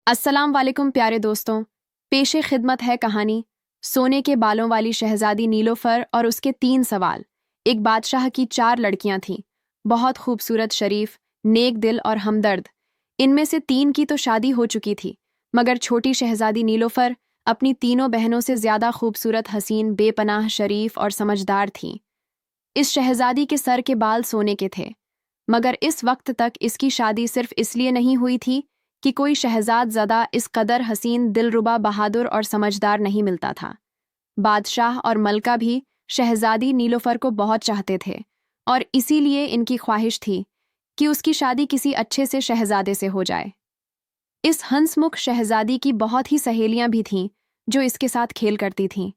अस्सलाम वालेकुम प्यारे दोस्तों। पेशे खिदमत है कहानी सोने के बालों वाली शहजादी नीलोफर और उसके 3 सवाल। एक बादशाह की 4 लड़कियां थीं, बहुत खूबसूरत, शरीफ, नेक दिल और हमदर्द। इनमें से 3 की तो शादी हो चुकी थी, मगर छोटी शहजादी नीलोफर अपनी तीनों बहनों से ज्यादा खूबसूरत, हसीन, बेपनाह, शरीफ और समझदार थीं। इस शहजादी के सर के बाल सोने के थे, मगर इस वक्त तक इसकी शादी सिर्फ इसलिए नहीं हुई थी कि कोई शहजाद इस कदर हसीन, दिलरुबा, बहादुर और समझदार नहीं मिलता था। बादशाह और मलका भी शहजादी नीलोफर को बहुत चाहते थे, और इसीलिए इनकी ख्वाहिश थी कि उसकी शादी किसी अच्छे से शहजादे से हो जाए। इस हंसमुख शहजादी की बहुत ही सहेलियां भी थीं जो इसके साथ खेल करती थीं।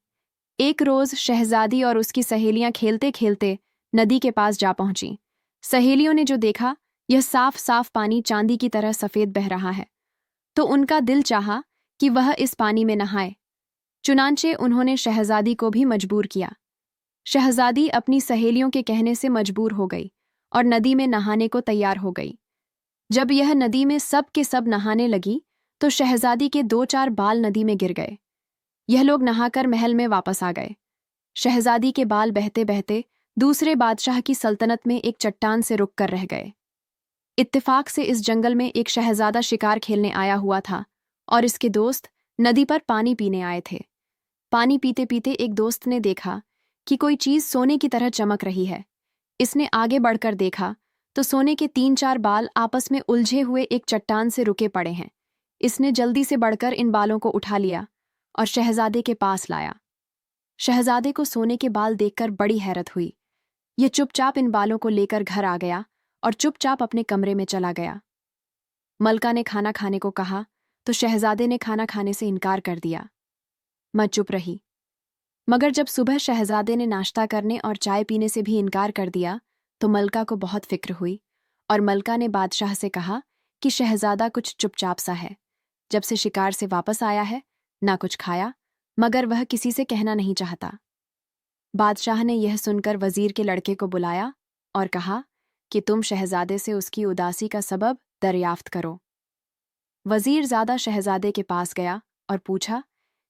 एक रोज शहजादी और उसकी सहेलियां खेलते खेलते नदी के पास जा पहुंची। सहेलियों ने जो देखा, यह साफ साफ पानी चांदी की तरह सफेद बह रहा है, तो उनका दिल चाहा कि वह इस पानी में नहाए। चुनांचे उन्होंने शहजादी को भी मजबूर किया। शहजादी अपनी सहेलियों के कहने से मजबूर हो गई और नदी में नहाने को तैयार हो गई। जब यह नदी में सब के सब नहाने लगी, तो शहजादी के 2-4 बाल नदी में गिर गए। यह लोग नहाकर महल में वापस आ गए। शहजादी के बाल बहते बहते दूसरे बादशाह की सल्तनत में एक चट्टान से रुक कर रह गए। इत्तेफाक से इस जंगल में एक शहजादा शिकार खेलने आया हुआ था, और इसके दोस्त नदी पर पानी पीने आए थे। पानी पीते पीते एक दोस्त ने देखा कि कोई चीज सोने की तरह चमक रही है। इसने आगे बढ़कर देखा तो सोने के 3-4 बाल आपस में उलझे हुए एक चट्टान से रुके पड़े हैं। इसने जल्दी से बढ़कर इन बालों को उठा लिया और शहजादे के पास लाया। शहजादे को सोने के बाल देखकर बड़ी हैरत हुई। यह चुपचाप इन बालों को लेकर घर आ गया और चुपचाप अपने कमरे में चला गया। मलका ने खाना खाने को कहा तो शहजादे ने खाना खाने से इनकार कर दिया। मैं चुप रही। मगर जब सुबह शहजादे ने नाश्ता करने और चाय पीने से भी इनकार कर दिया, तो मलका को बहुत फिक्र हुई, और मलका ने बादशाह से कहा कि शहजादा कुछ चुपचाप सा है। जब से शिकार से वापस आया है, ना कुछ खाया, मगर वह किसी से कहना नहीं चाहता। बादशाह ने यह सुनकर वजीर के लड़के को बुलाया और कहा कि तुम शहजादे से उसकी उदासी का सबब दरियाफ्त करो। वजीर ज़्यादा शहजादे के पास गया और पूछा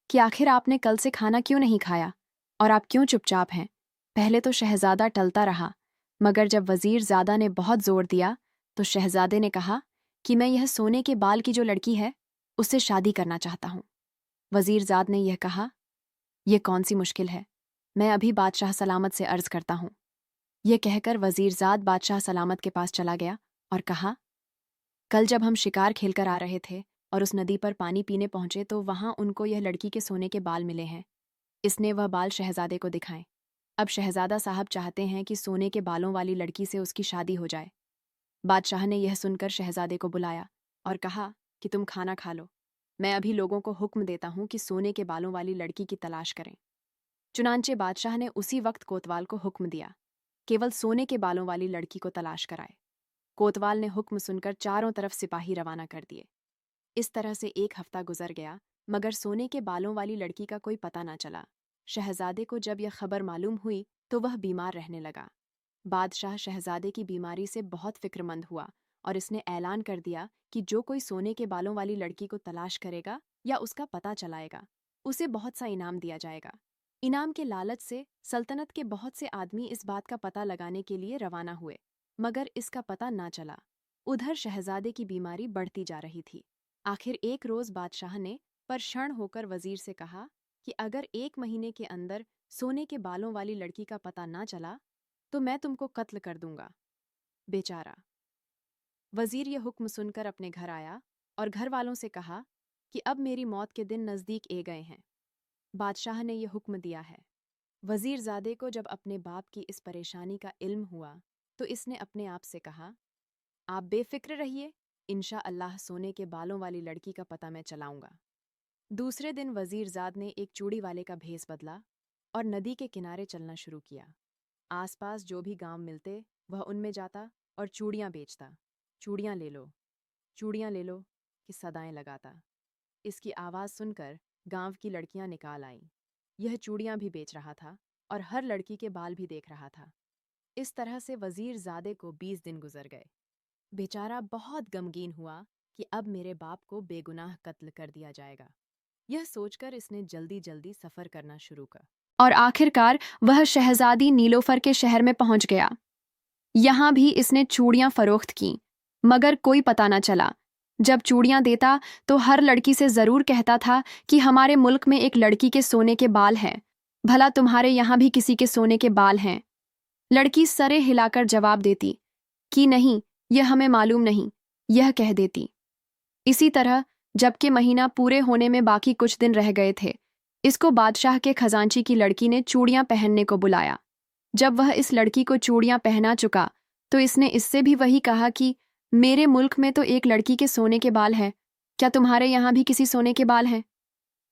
कि आखिर आपने कल से खाना क्यों नहीं खाया और आप क्यों चुपचाप हैं। पहले तो शहजादा टलता रहा, मगर जब वजीर ज़्यादा ने बहुत जोर दिया तो शहजादे ने कहा कि मैं यह सोने के बाल की जो लड़की है, उससे शादी करना चाहता हूँ। वजीर ज़ाद ने यह कहा, यह कौन सी मुश्किल है, मैं अभी बादशाह सलामत से अर्ज करता हूँ। यह कहकर वजीरजाद बादशाह सलामत के पास चला गया और कहा, कल जब हम शिकार खेलकर आ रहे थे और उस नदी पर पानी पीने पहुंचे तो वहां उनको यह लड़की के सोने के बाल मिले हैं। इसने वह बाल शहजादे को दिखाए। अब शहजादा साहब चाहते हैं कि सोने के बालों वाली लड़की से उसकी शादी हो जाए। बादशाह ने यह सुनकर शहजादे को बुलाया और कहा कि तुम खाना खा लो, मैं अभी लोगों को हुक्म देता हूँ कि सोने के बालों वाली लड़की की तलाश करें। चुनांचे बादशाह ने उसी वक्त कोतवाल को हुक्म दिया, केवल सोने के बालों वाली लड़की को तलाश कराए। कोतवाल ने हुक्म सुनकर चारों तरफ सिपाही रवाना कर दिए। इस तरह से 1 हफ्ता गुजर गया, मगर सोने के बालों वाली लड़की का कोई पता ना चला। शहजादे को जब यह खबर मालूम हुई तो वह बीमार रहने लगा। बादशाह शहजादे की बीमारी से बहुत फिक्रमंद हुआ और इसने ऐलान कर दिया कि जो कोई सोने के बालों वाली लड़की को तलाश करेगा या उसका पता चलाएगा, उसे बहुत सा इनाम दिया जाएगा। इनाम के लालच से सल्तनत के बहुत से आदमी इस बात का पता लगाने के लिए रवाना हुए, मगर इसका पता ना चला। उधर शहजादे की बीमारी बढ़ती जा रही थी। आखिर एक रोज बादशाह ने परेशान होकर वजीर से कहा कि अगर 1 महीने के अंदर सोने के बालों वाली लड़की का पता ना चला तो मैं तुमको कत्ल कर दूंगा। बेचारा वजीर यह हुक्म सुनकर अपने घर आया और घर वालों से कहा कि अब मेरी मौत के दिन नजदीक ए गए हैं। बादशाह ने यह हुक्म दिया है। वजीरजादे को जब अपने बाप की इस परेशानी का इल्म हुआ तो इसने अपने आप से कहा, आप बेफिक्र रहिए, इंशा अल्लाह सोने के बालों वाली लड़की का पता मैं चलाऊंगा। दूसरे दिन वजीरजाद ने एक चूड़ी वाले का भेस बदला और नदी के किनारे चलना शुरू किया। आसपास जो भी गांव मिलते वह उनमें जाता और चूड़ियां बेचता। चूड़ियां ले लो, चूड़ियां ले लो कि सदाएं लगाता। इसकी आवाज़ सुनकर गांव की लड़कियां निकाल आईं। यह चूड़ियां भी बेच रहा था और हर लड़की के बाल भी देख रहा था। इस तरह से वजीरजादे को 20 दिन गुजर गए। बेचारा बहुत गमगीन हुआ कि अब मेरे बाप को बेगुनाह कत्ल कर दिया जाएगा। यह सोचकर इसने जल्दी जल्दी सफर करना शुरू कर और आखिरकार वह शहजादी नीलोफर के शहर में पहुंच गया। यहां भी इसने चूड़ियां फरोख्त की, मगर कोई पता न चला। जब चूड़ियां देता तो हर लड़की से जरूर कहता था कि हमारे मुल्क में एक लड़की के सोने के बाल हैं, भला तुम्हारे यहां भी किसी के सोने के बाल हैं? लड़की सरे हिलाकर जवाब देती कि नहीं, यह हमें मालूम नहीं, यह कह देती। इसी तरह जबकि महीना पूरे होने में बाकी कुछ दिन रह गए थे, इसको बादशाह के खजांची की लड़की ने चूड़ियां पहनने को बुलाया। जब वह इस लड़की को चूड़ियां पहना चुका तो इसने इससे भी वही कहा कि मेरे मुल्क में तो एक लड़की के सोने के बाल हैं, क्या तुम्हारे यहां भी किसी सोने के बाल हैं?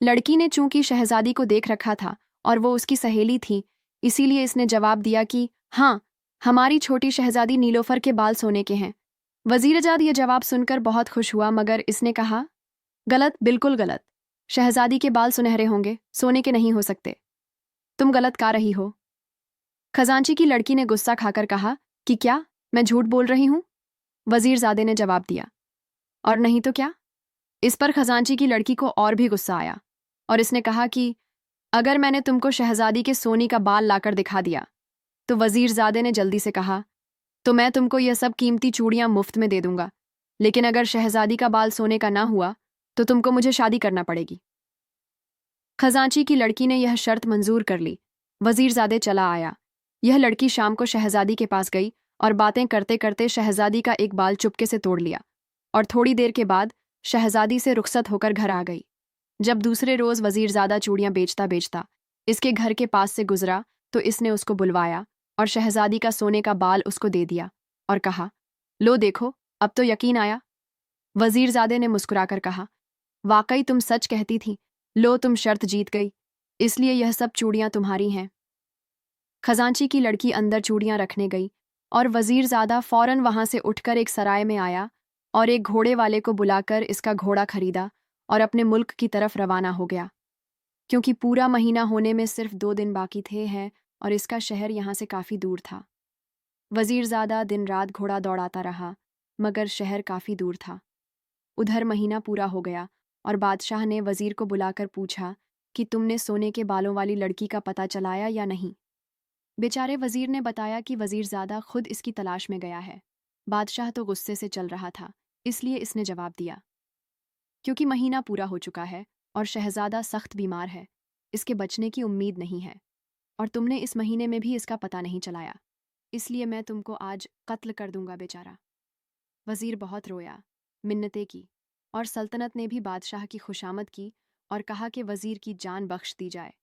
लड़की ने चूंकि शहजादी को देख रखा था और वो उसकी सहेली थी, इसीलिए इसने जवाब दिया कि हाँ, हमारी छोटी शहजादी नीलोफर के बाल सोने के हैं। वजीरजाद यह जवाब सुनकर बहुत खुश हुआ, मगर इसने कहा गलत, बिल्कुल गलत। शहजादी के बाल सुनहरे होंगे, सोने के नहीं हो सकते। तुम गलत गा रही हो। खजांची की लड़की ने गुस्सा खाकर कहा कि क्या मैं झूठ बोल रही हूं? वजीरजादे ने जवाब दिया, और नहीं तो क्या? इस पर खजांची की लड़की को और भी गुस्सा आया और इसने कहा कि अगर मैंने तुमको शहजादी के सोने का बाल लाकर दिखा दिया तो वजीरजादे ने जल्दी से कहा तो मैं तुमको यह सब कीमती चूड़ियां मुफ्त में दे दूंगा, लेकिन अगर शहजादी का बाल सोने का ना हुआ तो तुमको मुझे शादी करना पड़ेगी। खजांची की लड़की ने यह शर्त मंजूर कर ली। वजीरजादे चला आया। यह लड़की शाम को शहजादी के पास गई और बातें करते करते शहजादी का एक बाल चुपके से तोड़ लिया और थोड़ी देर के बाद शहजादी से रुखसत होकर घर आ गई। जब दूसरे रोज वजीरजादा चूड़ियां बेचता बेचता इसके घर के पास से गुजरा तो इसने उसको बुलवाया और शहजादी का सोने का बाल उसको दे दिया और कहा, लो देखो, अब तो यकीन आया। वजीरजादे ने मुस्कुराकर कहा, वाकई तुम सच कहती थी, लो तुम शर्त जीत गई, इसलिए यह सब चूड़ियां तुम्हारी हैं। खजांची की लड़की अंदर चूड़ियां रखने गई और वजीरजादा फौरन वहां से उठकर एक सराय में आया और एक घोड़े वाले को बुलाकर इसका घोड़ा खरीदा और अपने मुल्क की तरफ रवाना हो गया। क्योंकि पूरा महीना होने में सिर्फ 2 दिन बाकी थे हैं और इसका शहर यहाँ से काफ़ी दूर था। वजीरजादा दिन रात घोड़ा दौड़ाता रहा, मगर शहर काफ़ी दूर था। उधर महीना पूरा हो गया और बादशाह ने वजीर को बुलाकर पूछा कि तुमने सोने के बालों वाली लड़की का पता चलाया या नहीं। बेचारे वजीर ने बताया कि वजीरजादा खुद इसकी तलाश में गया है। बादशाह तो गुस्से से चल रहा था, इसलिए इसने जवाब दिया, क्योंकि महीना पूरा हो चुका है और शहजादा सख्त बीमार है, इसके बचने की उम्मीद नहीं है, और तुमने इस महीने में भी इसका पता नहीं चलाया, इसलिए मैं तुमको आज कत्ल कर दूंगा बेचारा। वजीर बहुत रोया, मिन्नतें की, और सल्तनत ने भी बादशाह की खुशामद की और कहा कि वजीर की जान बख्श दी जाए।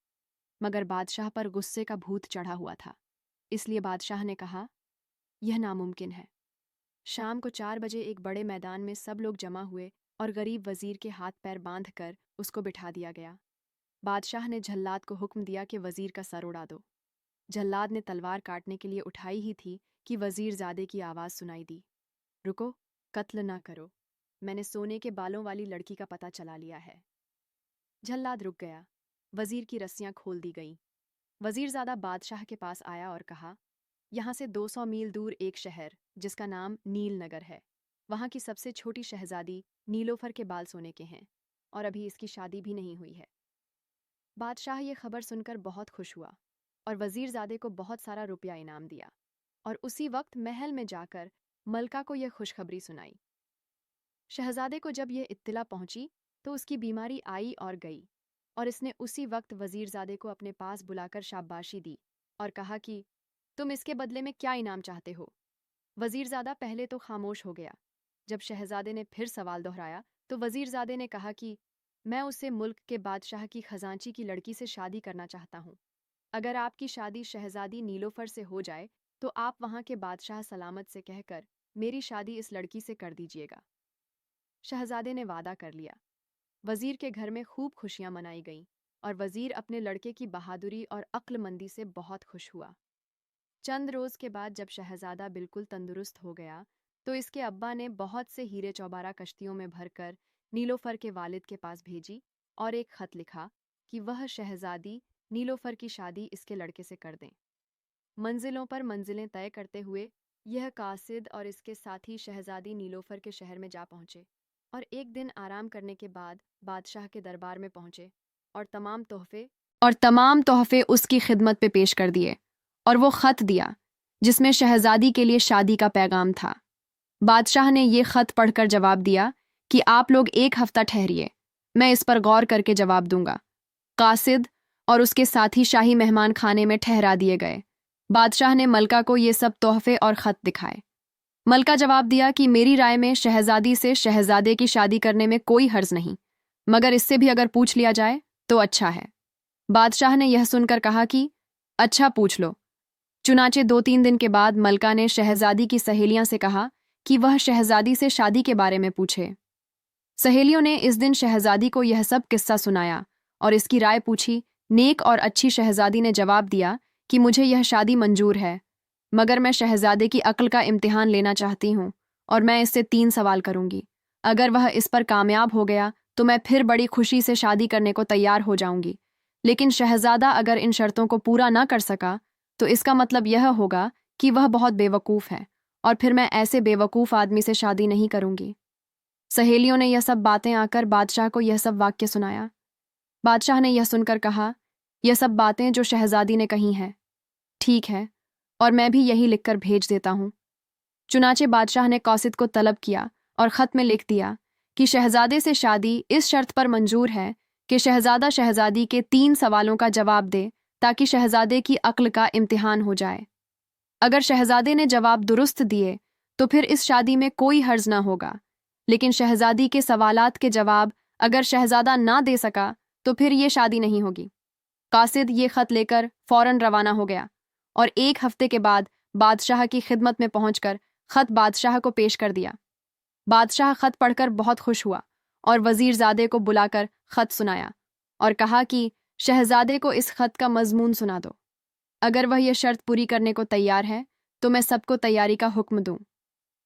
मगर बादशाह पर गुस्से का भूत चढ़ा हुआ था, इसलिए बादशाह ने कहा, यह नामुमकिन है। शाम को 4 बजे एक बड़े मैदान में सब लोग जमा हुए और गरीब वजीर के हाथ पैर बांध कर उसको बिठा दिया गया। बादशाह ने झल्लाद को हुक्म दिया कि वजीर का सर उड़ा दो। झल्लाद ने तलवार काटने के लिए उठाई ही थी कि वजीरजादे की आवाज़ सुनाई दी, रुको, कत्ल ना करो, मैंने सोने के बालों वाली लड़की का पता चला लिया है। झल्लाद रुक गया। वजीर की रस्सियां खोल दी गईं। वजीरजादा बादशाह के पास आया और कहा, यहाँ से 200 मील दूर एक शहर जिसका नाम नील नगर है, वहाँ की सबसे छोटी शहजादी नीलोफर के बाल सोने के हैं और अभी इसकी शादी भी नहीं हुई है। बादशाह ये खबर सुनकर बहुत खुश हुआ और वजीरजादे को बहुत सारा रुपया इनाम दिया और उसी वक्त महल में जाकर मलका को यह खुशखबरी सुनाई। शहजादे को जब यह इत्तिला पहुंची तो उसकी बीमारी आई और गई और इसने उसी वक्त वजीरजादे को अपने पास बुलाकर शाबाशी दी और कहा कि तुम इसके बदले में क्या इनाम चाहते हो। वजीरजादा पहले तो खामोश हो गया। जब शहजादे ने फिर सवाल दोहराया तो वजीरजादे ने कहा कि मैं उससे मुल्क के बादशाह की खजांची की लड़की से शादी करना चाहता हूँ। अगर आपकी शादी शहजादी नीलोफर से हो जाए तो आप वहाँ के बादशाह सलामत से कहकर मेरी शादी इस लड़की से कर दीजिएगा। शहजादे ने वादा कर लिया। वजीर के घर में खूब खुशियां मनाई गईं और वजीर अपने लड़के की बहादुरी और अक्लमंदी से बहुत खुश हुआ। चंद रोज के बाद जब शहजादा बिल्कुल तंदुरुस्त हो गया तो इसके अब्बा ने बहुत से हीरे चौबारा कश्तियों में भरकर नीलोफर के वालिद के पास भेजी और एक खत लिखा कि वह शहजादी नीलोफर की शादी इसके लड़के से कर दें। मंजिलों पर मंजिलें तय करते हुए यह कासिद और इसके साथी शहजादी नीलोफर के शहर में जा पहुंचे। और एक दिन आराम करने के बाद बादशाह के दरबार में पहुंचे और तमाम तोहफे उसकी खिदमत पे पेश कर दिए और वो खत दिया जिसमें शहजादी के लिए शादी का पैगाम था। बादशाह ने ये खत पढ़कर जवाब दिया कि आप लोग एक हफ्ता ठहरिए, मैं इस पर गौर करके जवाब दूंगा। कासिद और उसके साथी शाही मेहमान खाने में ठहरा दिए गए। बादशाह ने मलका को ये सब तोहफे और खत दिखाए। मलका जवाब दिया कि मेरी राय में शहजादी से शहजादे की शादी करने में कोई हर्ज नहीं, मगर इससे भी अगर पूछ लिया जाए तो अच्छा है। बादशाह ने यह सुनकर कहा कि अच्छा, पूछ लो। चुनाचे 2-3 दिन के बाद मलका ने शहजादी की सहेलियां से कहा कि वह शहजादी से शादी के बारे में पूछे। सहेलियों ने इस दिन शहजादी को यह सब किस्सा सुनाया और इसकी राय पूछी। नेक और अच्छी शहजादी ने जवाब दिया कि मुझे यह शादी मंजूर है, मगर मैं शहजादे की अक्ल का इम्तिहान लेना चाहती हूँ और मैं इससे 3 सवाल करूंगी। अगर वह इस पर कामयाब हो गया तो मैं फिर बड़ी खुशी से शादी करने को तैयार हो जाऊंगी, लेकिन शहजादा अगर इन शर्तों को पूरा ना कर सका तो इसका मतलब यह होगा कि वह बहुत बेवकूफ़ है और फिर मैं ऐसे बेवकूफ़ आदमी से शादी नहीं करूंगी। सहेलियों ने यह सब बातें आकर बादशाह को यह सब वाक्य सुनाया। बादशाह ने यह सुनकर कहा, यह सब बातें जो शहजादी ने कही हैं ठीक है, और मैं भी यही लिखकर भेज देता हूँ। चुनाचे बादशाह ने कासिद को तलब किया और ख़त में लिख दिया कि शहजादे से शादी इस शर्त पर मंजूर है कि शहजादा शहजादी के 3 सवालों का जवाब दे ताकि शहजादे की अक्ल का इम्तिहान हो जाए। अगर शहजादे ने जवाब दुरुस्त दिए तो फिर इस शादी में कोई हर्ज ना होगा, लेकिन शहजादी के सवालात के जवाब अगर शहजादा ना दे सका तो फिर ये शादी नहीं होगी। कासिद ये खत लेकर फौरन रवाना हो गया और 1 हफ्ते के बाद बादशाह की खिदमत में पहुंचकर खत बादशाह को पेश कर दिया। बादशाह खत पढ़कर बहुत खुश हुआ और वजीरजादे को बुलाकर खत सुनाया और कहा कि शहजादे को इस खत का मजमून सुना दो। अगर वह यह शर्त पूरी करने को तैयार है तो मैं सबको तैयारी का हुक्म दूं,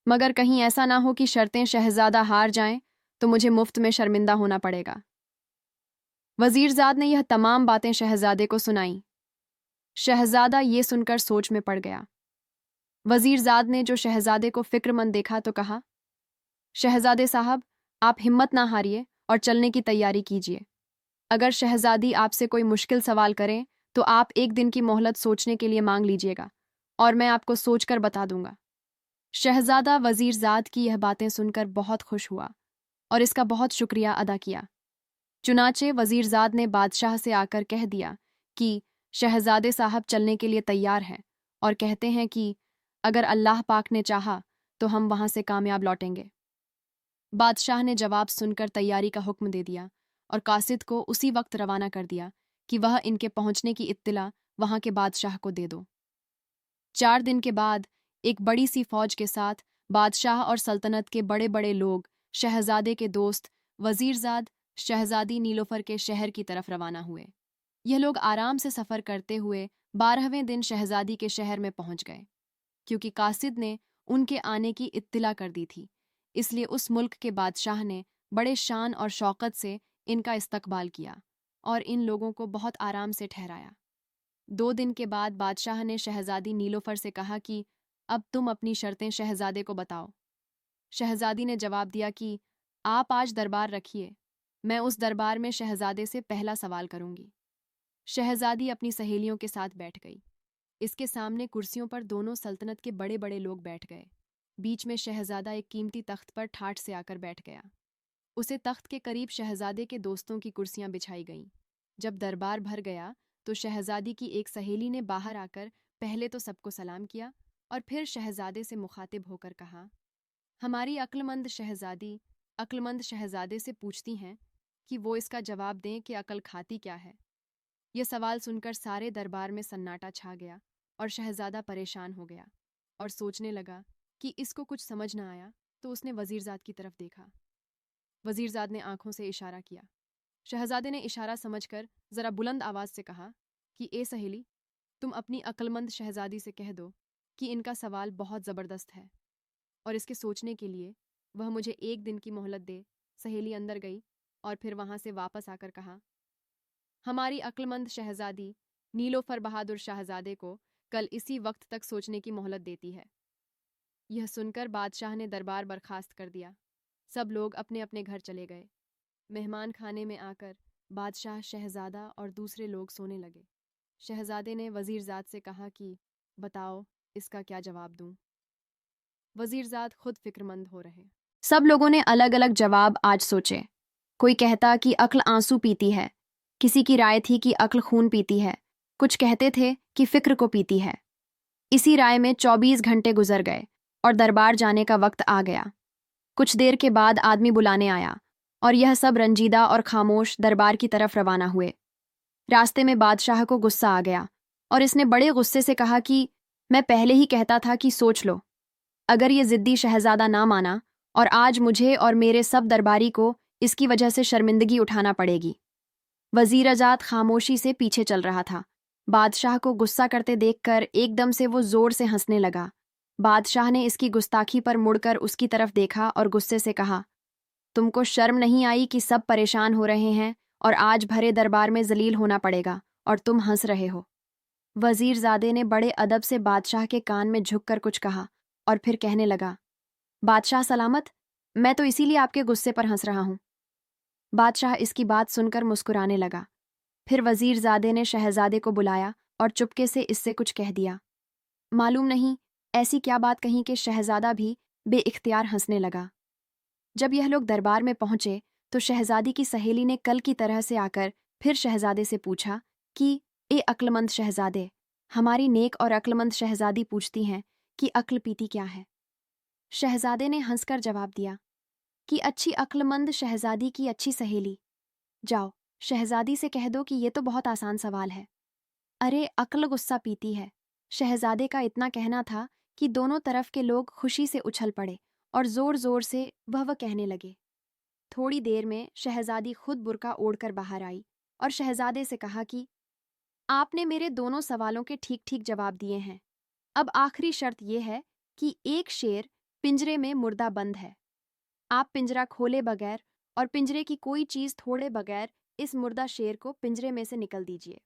मगर कहीं ऐसा ना हो कि शर्तें शहजादा हार जाएं तो मुझे मुफ्त में शर्मिंदा होना पड़ेगा। वजीरजाद ने यह तमाम बातें शहजादे को सुनाई। शहजादा ये सुनकर सोच में पड़ गया। वजीरजाद ने जो शहजादे को फिक्रमंद देखा तो कहा, शहजादे साहब, आप हिम्मत ना हारिए और चलने की तैयारी कीजिए। अगर शहजादी आपसे कोई मुश्किल सवाल करें तो आप 1 दिन की मोहलत सोचने के लिए मांग लीजिएगा और मैं आपको सोचकर बता दूंगा। शहजादा वजीरजाद की यह बातें सुनकर बहुत खुश हुआ और इसका बहुत शुक्रिया अदा किया। चुनाचे वजीरजाद ने बादशाह से आकर कह दिया कि शहजादे साहब चलने के लिए तैयार हैं और कहते हैं कि अगर अल्लाह पाक ने चाहा तो हम वहां से कामयाब लौटेंगे। बादशाह ने जवाब सुनकर तैयारी का हुक्म दे दिया और कासिद को उसी वक्त रवाना कर दिया कि वह इनके पहुंचने की इत्तिला वहां के बादशाह को दे दो। 4 दिन के बाद एक बड़ी सी फौज के साथ बादशाह और सल्तनत के बड़े बड़े लोग शहजादे के दोस्त वजीरजाद शहजादी नीलोफर के शहर की तरफ रवाना हुए। यह लोग आराम से सफ़र करते हुए 12वें दिन शहजादी के शहर में पहुंच गए। क्योंकि कासिद ने उनके आने की इत्तिला कर दी थी, इसलिए उस मुल्क के बादशाह ने बड़े शान और शौकत से इनका इस्तकबाल किया और इन लोगों को बहुत आराम से ठहराया। 2 दिन के बाद बादशाह ने शहजादी नीलोफर से कहा कि अब तुम अपनी शर्तें शहजादे को बताओ। शहजादी ने जवाब दिया कि आप आज दरबार रखिए, मैं उस दरबार में शहजादे से पहला सवाल करूंगी। शहजादी अपनी सहेलियों के साथ बैठ गई। इसके सामने कुर्सियों पर दोनों सल्तनत के बड़े बड़े लोग बैठ गए। बीच में शहजादा एक कीमती तख्त पर ठाठ से आकर बैठ गया। उसे तख्त के करीब शहजादे के दोस्तों की कुर्सियां बिछाई गईं। जब दरबार भर गया तो शहजादी की एक सहेली ने बाहर आकर पहले तो सबको सलाम किया और फिर शहजादे से मुखातिब होकर कहा, हमारी अक्लमंद शहजादे से पूछती हैं कि वो इसका जवाब दें कि अकल खाती क्या है। यह सवाल सुनकर सारे दरबार में सन्नाटा छा गया और शहजादा परेशान हो गया और सोचने लगा कि इसको कुछ समझ ना आया तो उसने वजीरजाद की तरफ देखा। वजीरजाद ने आंखों से इशारा किया। शहजादे ने इशारा समझकर जरा बुलंद आवाज से कहा कि ए सहेली, तुम अपनी अक्लमंद शहजादी से कह दो कि इनका सवाल बहुत ज़बरदस्त है और इसके सोचने के लिए वह मुझे 1 दिन की मोहलत दे। सहेली अंदर गई और फिर वहां से वापस आकर कहा, हमारी अक्लमंद शहजादी नीलोफर बहादुर शहजादे को कल इसी वक्त तक सोचने की मोहलत देती है। यह सुनकर बादशाह ने दरबार बर्खास्त कर दिया। सब लोग अपने अपने घर चले गए। मेहमान खाने में आकर बादशाह, शहजादा और दूसरे लोग सोने लगे। शहजादे ने वजीरजाद से कहा कि बताओ, इसका क्या जवाब दूं। वजीरजाद खुद फिक्रमंद हो रहे। सब लोगों ने अलग अलग जवाब आज सोचे। कोई कहता कि अक्ल आंसू पीती है, किसी की राय थी कि अक्ल खून पीती है, कुछ कहते थे कि फिक्र को पीती है। इसी राय में 24 घंटे गुजर गए और दरबार जाने का वक्त आ गया। कुछ देर के बाद आदमी बुलाने आया और यह सब रंजीदा और खामोश दरबार की तरफ रवाना हुए। रास्ते में बादशाह को गुस्सा आ गया और इसने बड़े गुस्से से कहा कि मैं पहले ही कहता था कि सोच लो। अगर ये जिद्दी शहजादा ना माना और आज मुझे और मेरे सब दरबारी को इसकी वजह से शर्मिंदगी उठाना पड़ेगी। वजीरजाद खामोशी से पीछे चल रहा था। बादशाह को गुस्सा करते देखकर एकदम से वो जोर से हंसने लगा। बादशाह ने इसकी गुस्ताखी पर मुड़कर उसकी तरफ देखा और गुस्से से कहा, तुमको शर्म नहीं आई कि सब परेशान हो रहे हैं और आज भरे दरबार में जलील होना पड़ेगा और तुम हंस रहे हो। वजीरजादे ने बड़े अदब से बादशाह के कान में झुककर कुछ कहा और फिर कहने लगा, बादशाह सलामत, मैं तो इसीलिए आपके गुस्से पर हंस रहा हूं। बादशाह इसकी बात सुनकर मुस्कुराने लगा। फिर वजीरजादे ने शहजादे को बुलाया और चुपके से इससे कुछ कह दिया। मालूम नहीं ऐसी क्या बात कही कि शहजादा भी बेइख्तियार हंसने लगा। जब यह लोग दरबार में पहुंचे तो शहजादी की सहेली ने कल की तरह से आकर फिर शहजादे से पूछा कि ए अक्लमंद शहजादे, हमारी नेक और अक्लमंद शहजादी पूछती हैं कि अक्ल पीती क्या है। शहजादे ने हंसकर जवाब दिया कि अच्छी अक्लमंद शहजादी की अच्छी सहेली। जाओ, शहजादी से कह दो कि ये तो बहुत आसान सवाल है। अरे अक्ल गुस्सा पीती है। शहजादे का इतना कहना था कि दोनों तरफ के लोग खुशी से उछल पड़े और जोर जोर से वह कहने लगे। थोड़ी देर में शहजादी खुद बुर्का ओढ़कर बाहर आई और शहजादे से कहा कि आपने मेरे दोनों सवालों के ठीक ठीक जवाब दिए हैं। अब आखिरी शर्त यह है कि एक शेर पिंजरे में मुर्दा बंद है। आप पिंजरा खोले बगैर और पिंजरे की कोई चीज थोड़े बगैर इस मुर्दा शेर को पिंजरे में से निकल दीजिए।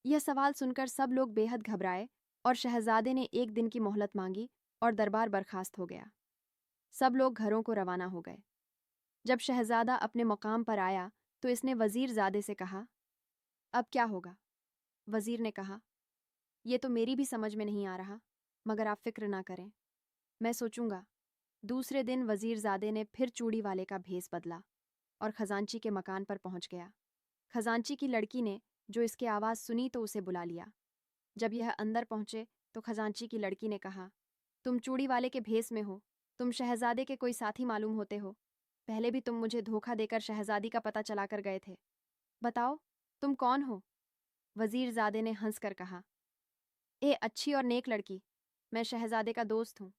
यह सवाल सुनकर सब लोग बेहद घबराए और शहजादे ने एक दिन की मोहलत मांगी और दरबार बर्खास्त हो गया। सब लोग घरों को रवाना हो गए। जब शहजादा अपने मकाम पर आया तो इसने वजीरजादे से कहा, अब क्या होगा। वजीर ने कहा, यह तो मेरी भी समझ में नहीं आ रहा, मगर आप फिक्र ना करें, मैं सोचूंगा। दूसरे दिन वजीरजादे ने फिर चूड़ी वाले का भेस बदला और खजांची के मकान पर पहुंच गया। खजांची की लड़की ने जो इसकी आवाज़ सुनी तो उसे बुला लिया। जब यह अंदर पहुंचे तो खजांची की लड़की ने कहा, तुम चूड़ी वाले के भेस में हो, तुम शहजादे के कोई साथी मालूम होते हो। पहले भी तुम मुझे धोखा देकर शहजादी का पता चला कर गए थे। बताओ, तुम कौन हो। वजीरजादे ने हंसकर कहा, ए अच्छी और नेक लड़की, मैं शहजादे का दोस्त हूँ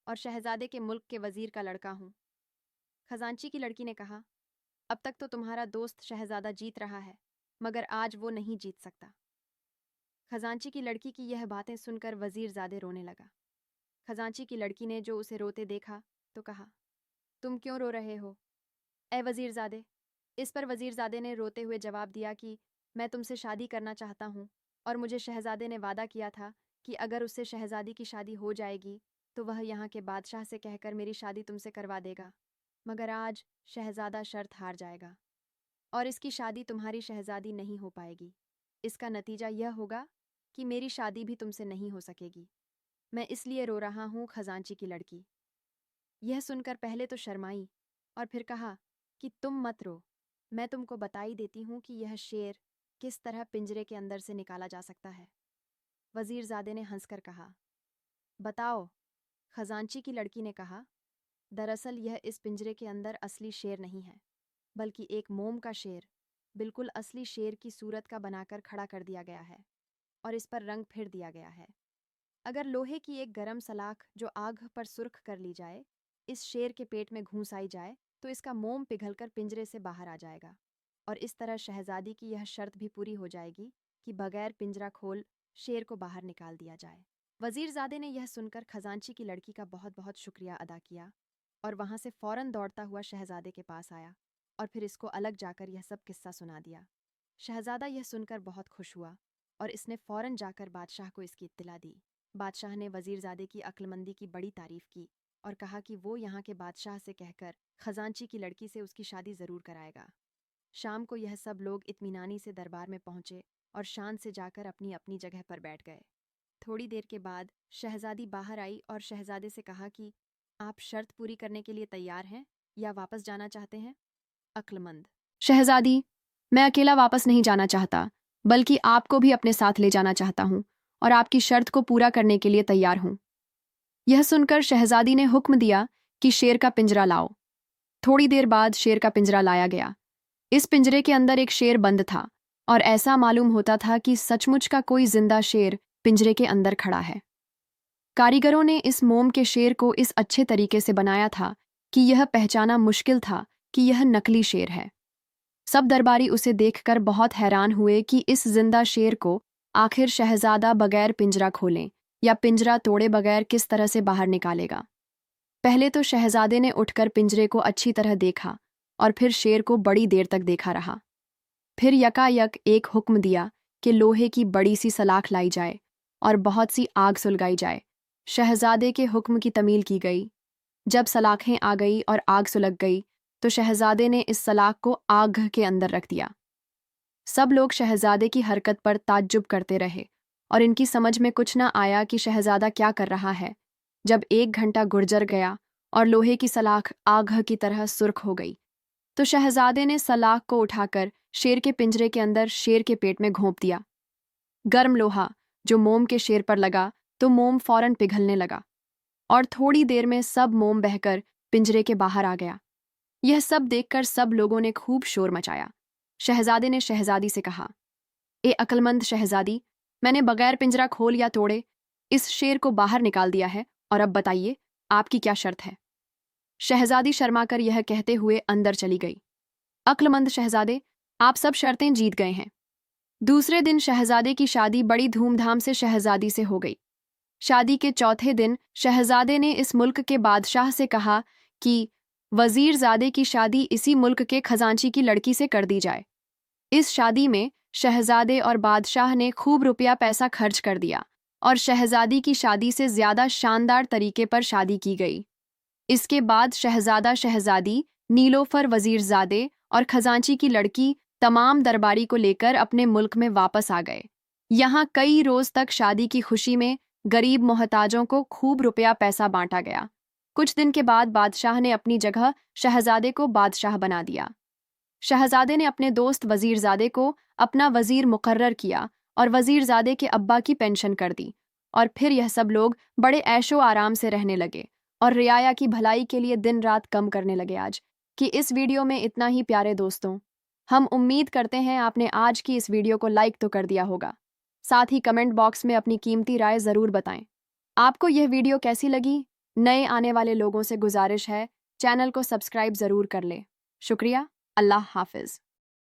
और शहजादे के मुल्क के वजीर का लड़का हूँ। खजांची की लड़की ने कहा, अब तक तो तुम्हारा दोस्त शहजादा जीत रहा है, मगर आज वो नहीं जीत सकता। खजांची की लड़की की यह बातें सुनकर वजीरजादे रोने लगा। खजांची की लड़की ने जो उसे रोते देखा तो कहा, तुम क्यों रो रहे हो ए वजीरजादे। इस पर वजीरजादे ने रोते हुए जवाब दिया कि मैं तुमसे शादी करना चाहता हूँ और मुझे शहजादे ने वादा किया था कि अगर उससे शहजादी की शादी हो जाएगी तो वह यहाँ के बादशाह से कहकर मेरी शादी तुमसे करवा देगा। मगर आज शहजादा शर्त हार जाएगा और इसकी शादी तुम्हारी शहजादी नहीं हो पाएगी। इसका नतीजा यह होगा कि मेरी शादी भी तुमसे नहीं हो सकेगी। मैं इसलिए रो रहा हूँ। खजांची की लड़की यह सुनकर पहले तो शर्माई और फिर कहा कि तुम मत रो, मैं तुमको बता ही देती हूँ कि यह शेर किस तरह पिंजरे के अंदर से निकाला जा सकता है। वजीरजादे ने हंसकर कहा, बताओ। खजांची की लड़की ने कहा, दरअसल यह इस पिंजरे के अंदर असली शेर नहीं है, बल्कि एक मोम का शेर, बिल्कुल असली शेर की सूरत का बनाकर खड़ा कर दिया गया है और इस पर रंग फिर दिया गया है। अगर लोहे की एक गरम सलाख जो आग पर सुर्ख कर ली जाए इस शेर के पेट में घुसाई जाए तो इसका मोम पिघलकर पिंजरे से बाहर आ जाएगा और इस तरह शहजादी की यह शर्त भी पूरी हो जाएगी कि बगैर पिंजरा खोल शेर को बाहर निकाल दिया जाए। वजीरजादे ने यह सुनकर खजांची की लड़की का बहुत बहुत शुक्रिया अदा किया और वहां से फौरन दौड़ता हुआ शहजादे के पास आया और फिर इसको अलग जाकर यह सब किस्सा सुना दिया। शहजादा यह सुनकर बहुत खुश हुआ और इसने फौरन जाकर बादशाह को इसकी इत्तला दी। बादशाह ने वजीरजादे की अक्लमंदी की बड़ी तारीफ की और कहा कि वो यहाँ के बादशाह से कहकर खजांची की लड़की से उसकी शादी जरूर कराएगा। शाम को यह सब लोग इत्मीनानी से दरबार में पहुंचे और शान से जाकर अपनी अपनी जगह पर बैठ गए। थोड़ी देर के बाद शहजादी बाहर आई और शहजादे से कहा कि आप शर्त पूरी करने के लिए तैयार हैं या वापस जाना चाहते हैं? अक्लमंद: शहजादी, मैं अकेला वापस नहीं जाना चाहता, बल्कि आपको भी अपने साथ ले जाना चाहता हूँ और आपकी शर्त को पूरा करने के लिए तैयार हूँ। यह सुनकर शहजादी ने हुक्म दिया कि शेर का पिंजरा लाओ। थोड़ी देर बाद शेर का पिंजरा लाया गया। इस पिंजरे के अंदर एक शेर बंद था और ऐसा मालूम होता था कि सचमुच का कोई जिंदा शेर पिंजरे के अंदर खड़ा है। कारीगरों ने इस मोम के शेर को इस अच्छे तरीके से बनाया था कि यह पहचाना मुश्किल था कि यह नकली शेर है। सब दरबारी उसे देखकर बहुत हैरान हुए कि इस जिंदा शेर को आखिर शहजादा बगैर पिंजरा खोलें या पिंजरा तोड़े बगैर किस तरह से बाहर निकालेगा। पहले तो शहजादे ने उठकर पिंजरे को अच्छी तरह देखा और फिर शेर को बड़ी देर तक देखा रहा। फिर यकायक एक हुक्म दिया कि लोहे की बड़ी सी सलाख लाई जाए और बहुत सी आग सुलगाई जाए। शहजादे के हुक्म की तमील की गई। जब सलाखें आ गई और आग सुलग गई तो शहजादे ने इस सलाख को आग के अंदर रख दिया। सब लोग शहजादे की हरकत पर ताज्जुब करते रहे और इनकी समझ में कुछ न आया कि शहजादा क्या कर रहा है। जब 1 घंटा गुजर गया और लोहे की सलाख आग की तरह सुर्ख हो गई तो शहजादे ने सलाख को उठाकर शेर के पिंजरे के अंदर शेर के पेट में घोंप दिया। गर्म लोहा जो मोम के शेर पर लगा तो मोम फौरन पिघलने लगा और थोड़ी देर में सब मोम बहकर पिंजरे के बाहर आ गया। यह सब देखकर सब लोगों ने खूब शोर मचाया। शहजादे ने शहजादी से कहा, ए अक्लमंद शहजादी, मैंने बगैर पिंजरा खोल या तोड़े इस शेर को बाहर निकाल दिया है और अब बताइए आपकी क्या शर्त है? शहजादी शर्माकर यह कहते हुए अंदर चली गई। अक्लमंद शहजादे, आप सब शर्तें जीत गए हैं। दूसरे दिन शहजादे की शादी बड़ी धूमधाम से शहजादी से हो गई। शादी के चौथे दिन शहजादे ने इस मुल्क के बादशाह से कहा कि वजीरजादे की शादी इसी मुल्क के खजांची की लड़की से कर दी जाए। इस शादी में शहजादे और बादशाह ने खूब रुपया पैसा खर्च कर दिया और शहजादी की शादी से ज्यादा शानदार तरीके पर शादी की गई। इसके बाद शहजादा शहजादी, नीलोफर वजीरजादे और खजांची की लड़की तमाम दरबारी को लेकर अपने मुल्क में वापस आ गए। यहाँ कई रोज तक शादी की खुशी में गरीब मोहताजों को खूब रुपया पैसा बांटा गया। कुछ दिन के बाद बादशाह ने अपनी जगह शहजादे को बादशाह बना दिया। शहजादे ने अपने दोस्त वजीरजादे को अपना वजीर मुकर्रर किया और वजीरजादे के अब्बा की पेंशन कर दी और फिर यह सब लोग बड़े ऐशो आराम से रहने लगे और रियाया की भलाई के लिए दिन रात कम करने लगे। आज की इस वीडियो में इतना ही प्यारे दोस्तों। हम उम्मीद करते हैं आपने आज की इस वीडियो को लाइक तो कर दिया होगा। साथ ही कमेंट बॉक्स में अपनी कीमती राय ज़रूर बताएं। आपको यह वीडियो कैसी लगी? नए आने वाले लोगों से गुजारिश है चैनल को सब्सक्राइब ज़रूर कर लें। शुक्रिया। अल्लाह हाफिज़।